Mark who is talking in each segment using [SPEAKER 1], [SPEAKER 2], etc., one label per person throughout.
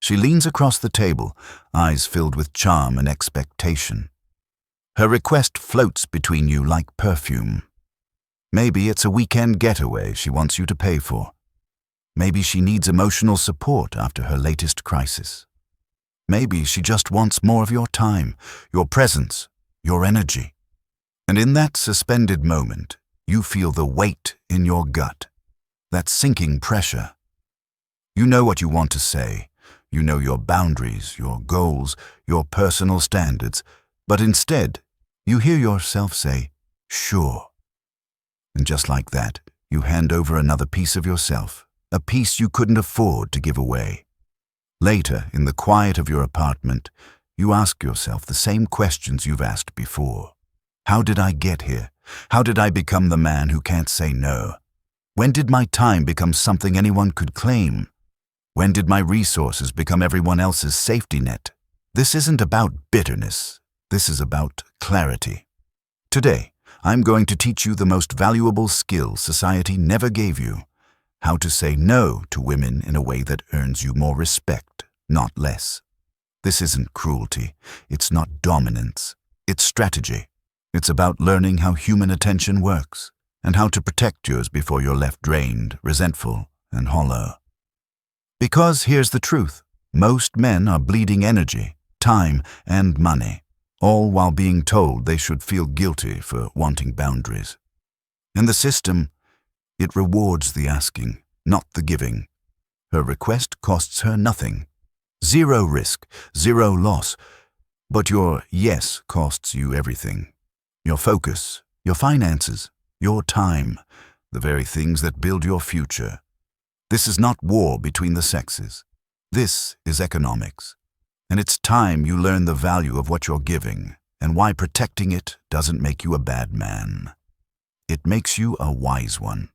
[SPEAKER 1] She leans across the table, eyes filled with charm and expectation. Her request floats between you like perfume. Maybe it's a weekend getaway she wants you to pay for. Maybe she needs emotional support after her latest crisis. Maybe she just wants more of your time, your presence, your energy. And in that suspended moment, you feel the weight in your gut, that sinking pressure. You know what you want to say. You know your boundaries, your goals, your personal standards, but instead, you hear yourself say, "Sure." And just like that, you hand over another piece of yourself, a piece you couldn't afford to give away. Later, in the quiet of your apartment, you ask yourself the same questions you've asked before. How did I get here? How did I become the man who can't say no? When did my time become something anyone could claim? When did my resources become everyone else's safety net? This isn't about bitterness. This is about clarity. Today, I'm going to teach you the most valuable skill society never gave you: how to say no to women in a way that earns you more respect, not less. This isn't cruelty. It's not dominance. It's strategy. It's about learning how human attention works and how to protect yours before you're left drained, resentful, and hollow. Because here's the truth. Most men are bleeding energy, time, and money, all while being told they should feel guilty for wanting boundaries. And the system, it rewards the asking, not the giving. Her request costs her nothing. Zero risk, zero loss. But your yes costs you everything. Your focus, your finances, your time, the very things that build your future. This is not war between the sexes. This is economics. And it's time you learn the value of what you're giving and why protecting it doesn't make you a bad man. It makes you a wise one.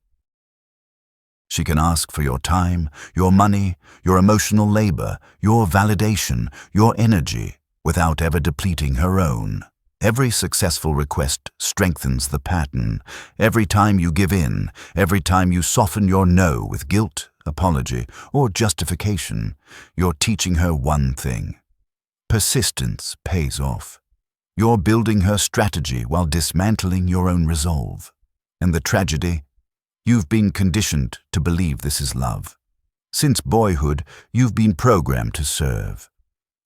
[SPEAKER 1] She can ask for your time, your money, your emotional labor, your validation, your energy, without ever depleting her own. Every successful request strengthens the pattern. Every time you give in, every time you soften your no with guilt, apology, or justification, you're teaching her one thing. Persistence pays off. You're building her strategy while dismantling your own resolve. And the tragedy? You've been conditioned to believe this is love. Since boyhood, you've been programmed to serve.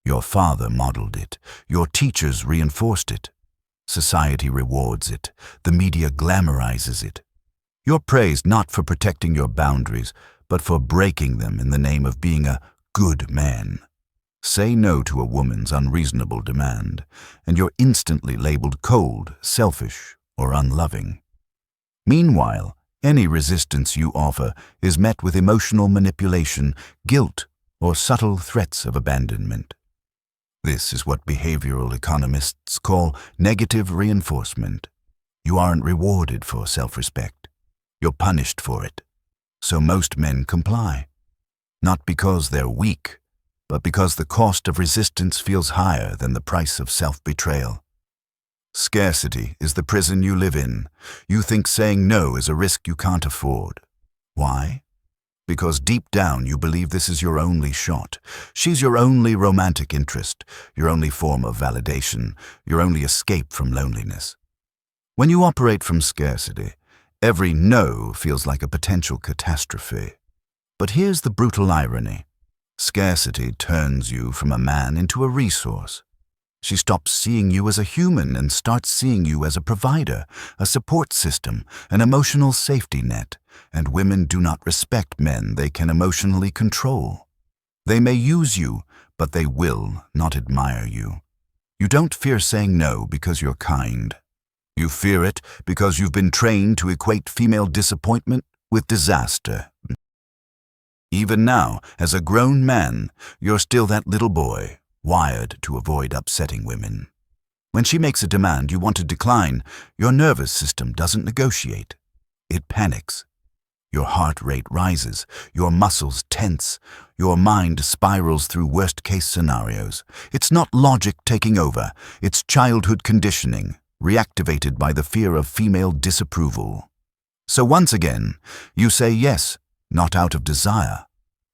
[SPEAKER 1] Your father modeled it. Your teachers reinforced it. Society rewards it. The media glamorizes it. You're praised not for protecting your boundaries, but for breaking them in the name of being a good man. Say no to a woman's unreasonable demand, and you're instantly labeled cold, selfish, or unloving. Meanwhile, any resistance you offer is met with emotional manipulation, guilt, or subtle threats of abandonment. This is what behavioral economists call negative reinforcement. You aren't rewarded for self-respect. You're punished for it. So most men comply. Not because they're weak, but because the cost of resistance feels higher than the price of self-betrayal. Scarcity is the prison you live in. You think saying no is a risk you can't afford. Why? Because deep down you believe this is your only shot. She's your only romantic interest, your only form of validation, your only escape from loneliness. When you operate from scarcity, every no feels like a potential catastrophe. But here's the brutal irony. Scarcity turns you from a man into a resource. She stops seeing you as a human and starts seeing you as a provider, a support system, an emotional safety net. And women do not respect men they can emotionally control. They may use you, but they will not admire you. You don't fear saying no because you're kind. You fear it because you've been trained to equate female disappointment with disaster. Even now, as a grown man, you're still that little boy, wired to avoid upsetting women. When she makes a demand you want to decline, your nervous system doesn't negotiate. It panics. Your heart rate rises, your muscles tense, your mind spirals through worst-case scenarios. It's not logic taking over, it's childhood conditioning, reactivated by the fear of female disapproval. So once again, you say yes, not out of desire,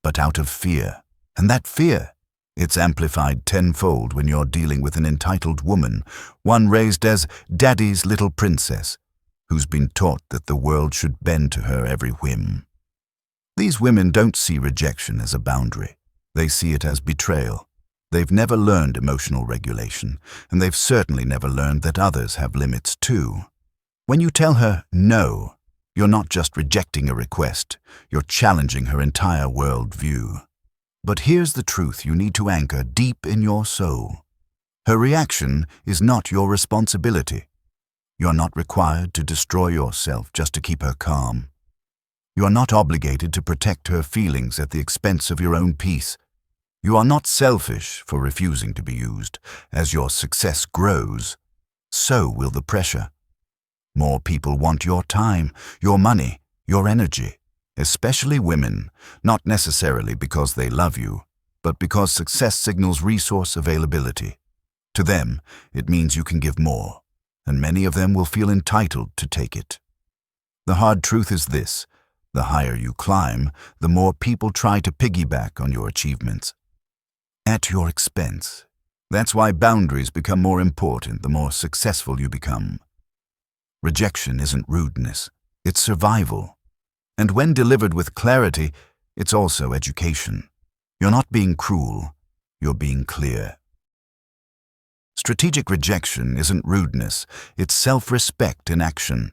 [SPEAKER 1] but out of fear. And that fear It's amplified tenfold when you're dealing with an entitled woman, one raised as daddy's little princess, who's been taught that the world should bend to her every whim. These women don't see rejection as a boundary. They see it as betrayal. They've never learned emotional regulation, and they've certainly never learned that others have limits too. When you tell her no, you're not just rejecting a request, you're challenging her entire worldview. But here's the truth you need to anchor deep in your soul. Her reaction is not your responsibility. You're not required to destroy yourself just to keep her calm. You're not obligated to protect her feelings at the expense of your own peace. You are not selfish for refusing to be used. As your success grows, so will the pressure. More people want your time, your money, your energy, especially women, not necessarily because they love you, but because success signals resource availability. To them, it means you can give more, and many of them will feel entitled to take it. The hard truth is this: the higher you climb, the more people try to piggyback on your achievements. At your expense. That's why boundaries become more important the more successful you become. Rejection isn't rudeness, it's survival. And when delivered with clarity, it's also education. You're not being cruel, you're being clear. Strategic rejection isn't rudeness, it's self-respect in action.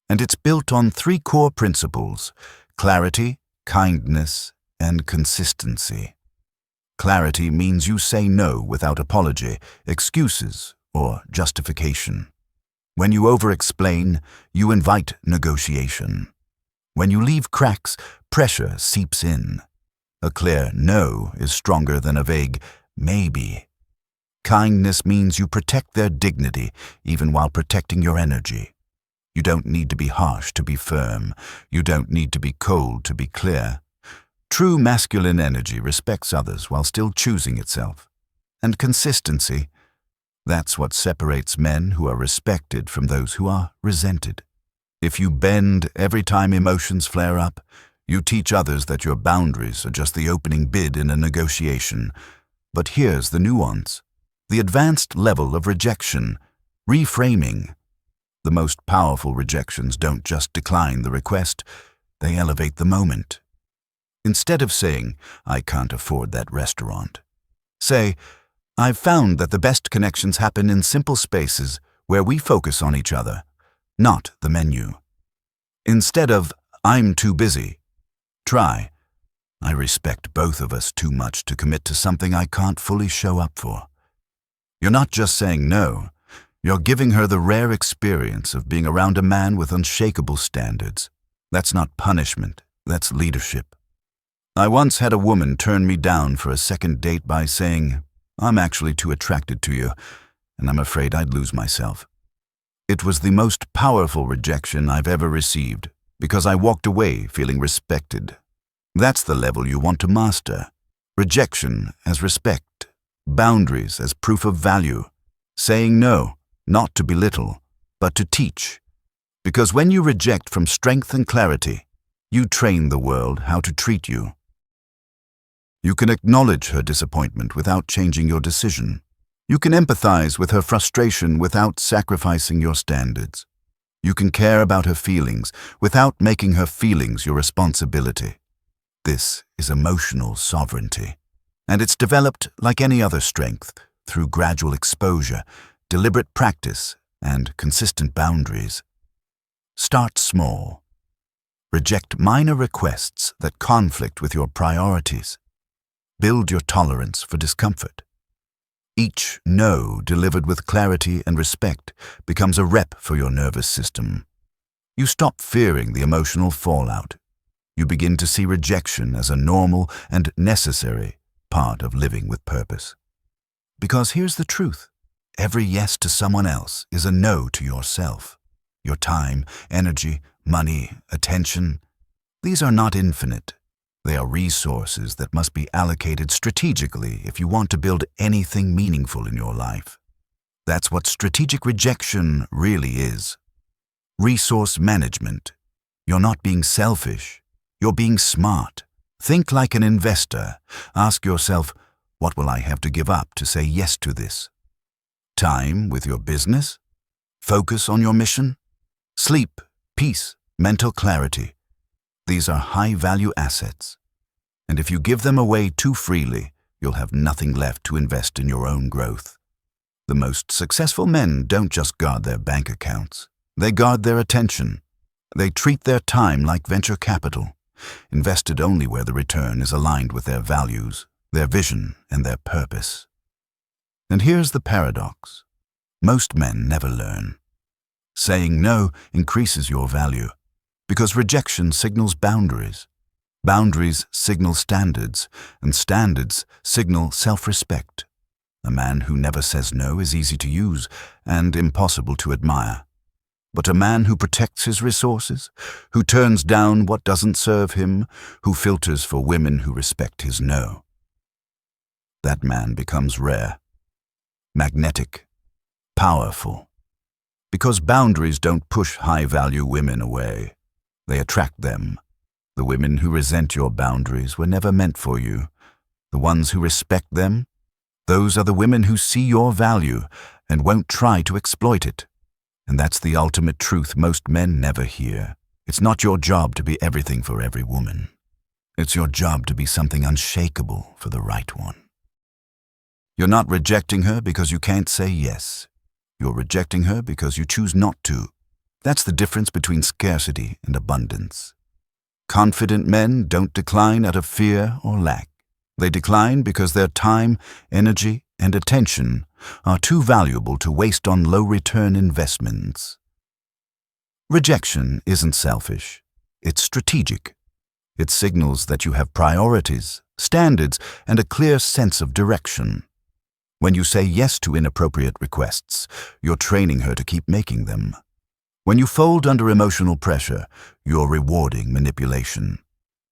[SPEAKER 1] And it's built on 3 core principles: clarity, kindness, and consistency. Clarity means you say no without apology, excuses, or justification. When you over-explain, you invite negotiation. When you leave cracks, pressure seeps in. A clear no is stronger than a vague maybe. Kindness means you protect their dignity, even while protecting your energy. You don't need to be harsh to be firm. You don't need to be cold to be clear. True masculine energy respects others while still choosing itself. And consistency, that's what separates men who are respected from those who are resented. If you bend every time emotions flare up, you teach others that your boundaries are just the opening bid in a negotiation. But here's the nuance: the advanced level of rejection, reframing. The most powerful rejections don't just decline the request, they elevate the moment. Instead of saying, "I can't afford that restaurant," say, "I've found that the best connections happen in simple spaces where we focus on each other, not the menu." Instead of, "I'm too busy," try, "I respect both of us too much to commit to something I can't fully show up for." You're not just saying no, you're giving her the rare experience of being around a man with unshakable standards. That's not punishment, that's leadership. I once had a woman turn me down for a second date by saying, "I'm actually too attracted to you, and I'm afraid I'd lose myself." It was the most powerful rejection I've ever received, because I walked away feeling respected. That's the level you want to master. Rejection as respect, boundaries as proof of value, saying no, not to belittle, but to teach. Because when you reject from strength and clarity, you train the world how to treat you. You can acknowledge her disappointment without changing your decision. You can empathize with her frustration without sacrificing your standards. You can care about her feelings without making her feelings your responsibility. This is emotional sovereignty, and it's developed like any other strength through gradual exposure, deliberate practice, and consistent boundaries. Start small. Reject minor requests that conflict with your priorities. Build your tolerance for discomfort. Each no delivered with clarity and respect becomes a rep for your nervous system. You stop fearing the emotional fallout. You begin to see rejection as a normal and necessary part of living with purpose. Because here's the truth: every yes to someone else is a no to yourself. Your time, energy, money, attention, these are not infinite. They are resources that must be allocated strategically if you want to build anything meaningful in your life. That's what strategic rejection really is. Resource management. You're not being selfish. You're being smart. Think like an investor. Ask yourself, What will I have to give up to say yes to this? Time with your business? Focus on your mission? Sleep, peace, mental clarity. These are high-value assets. And if you give them away too freely, you'll have nothing left to invest in your own growth. The most successful men don't just guard their bank accounts. They guard their attention. They treat their time like venture capital, invested only where the return is aligned with their values, their vision, and their purpose. And here's the paradox. Most men never learn. Saying no increases your value, because rejection signals boundaries. Boundaries signal standards, and standards signal self-respect. A man who never says no is easy to use and impossible to admire. But a man who protects his resources, who turns down what doesn't serve him, who filters for women who respect his no, that man becomes rare, magnetic, powerful. Because boundaries don't push high-value women away. They attract them. The women who resent your boundaries were never meant for you. The ones who respect them, those are the women who see your value and won't try to exploit it. And that's the ultimate truth most men never hear. It's not your job to be everything for every woman. It's your job to be something unshakable for the right one. You're not rejecting her because you can't say yes. You're rejecting her because you choose not to. That's the difference between scarcity and abundance. Confident men don't decline out of fear or lack. They decline because their time, energy, and attention are too valuable to waste on low-return investments. Rejection isn't selfish. It's strategic. It signals that you have priorities, standards, and a clear sense of direction. When you say yes to inappropriate requests, you're training her to keep making them. When you fold under emotional pressure, you're rewarding manipulation.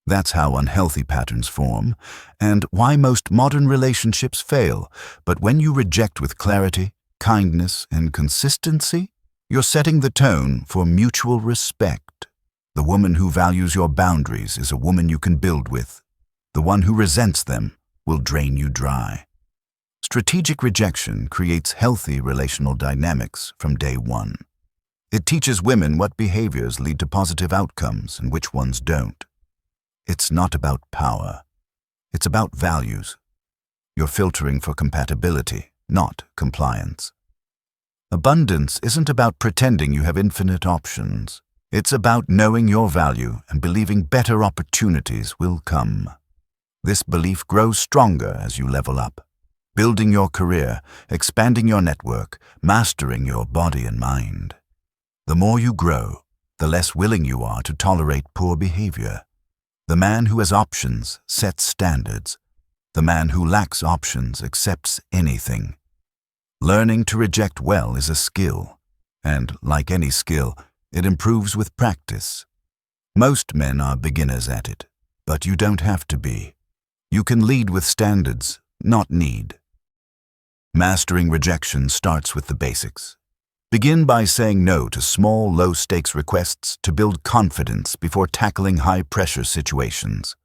[SPEAKER 1] That's how unhealthy patterns form, and why most modern relationships fail. But when you reject with clarity, kindness, and consistency, you're setting the tone for mutual respect. The woman who values your boundaries is a woman you can build with. The one who resents them will drain you dry. Strategic rejection creates healthy relational dynamics from day one. It teaches women what behaviors lead to positive outcomes and which ones don't. It's not about power. It's about values. You're filtering for compatibility, not compliance. Abundance isn't about pretending you have infinite options. It's about knowing your value and believing better opportunities will come. This belief grows stronger as you level up, building your career, expanding your network, mastering your body and mind. The more you grow, the less willing you are to tolerate poor behavior. The man who has options sets standards. The man who lacks options accepts anything. Learning to reject well is a skill, and like any skill, it improves with practice. Most men are beginners at it, but you don't have to be. You can lead with standards, not need. Mastering rejection starts with the basics. Begin by saying no to small, low-stakes requests to build confidence before tackling high-pressure situations.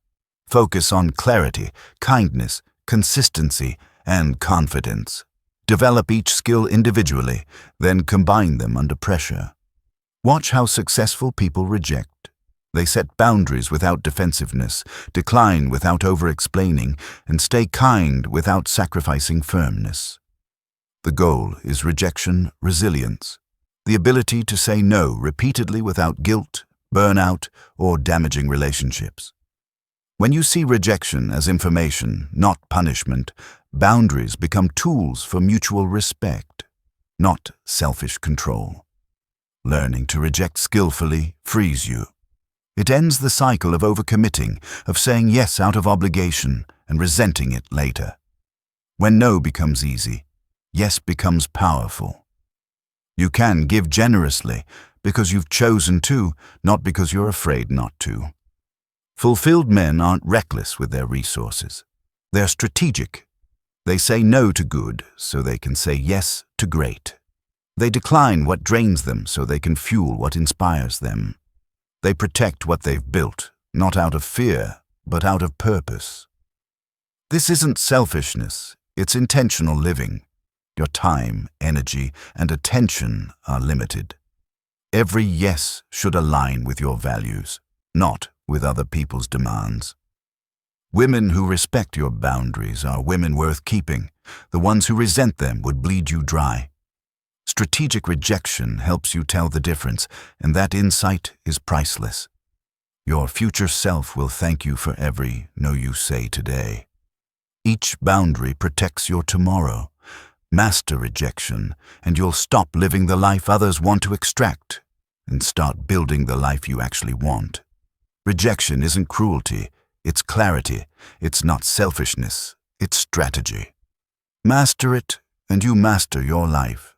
[SPEAKER 1] Focus on clarity, kindness, consistency, and confidence. Develop each skill individually, then combine them under pressure. Watch how successful people reject. They set boundaries without defensiveness, decline without over-explaining, and stay kind without sacrificing firmness. The goal is rejection resilience, the ability to say no repeatedly without guilt, burnout, or damaging relationships. When you see rejection as information, not punishment, boundaries become tools for mutual respect, not selfish control. Learning to reject skillfully frees you. It ends the cycle of overcommitting, of saying yes out of obligation and resenting it later. When no becomes easy, yes becomes powerful. You can give generously because you've chosen to, not because you're afraid not to. Fulfilled men aren't reckless with their resources. They're strategic. They say no to good so they can say yes to great. They decline what drains them so they can fuel what inspires them. They protect what they've built, not out of fear, but out of purpose. This isn't selfishness, it's intentional living. Your time, energy, and attention are limited. Every yes should align with your values, not with other people's demands. Women who respect your boundaries are women worth keeping. The ones who resent them would bleed you dry. Strategic rejection helps you tell the difference, and that insight is priceless. Your future self will thank you for every no you say today. Each boundary protects your tomorrow. Master rejection, and you'll stop living the life others want to extract and start building the life you actually want. Rejection isn't cruelty, it's clarity. It's not selfishness, it's strategy. Master it, and you master your life.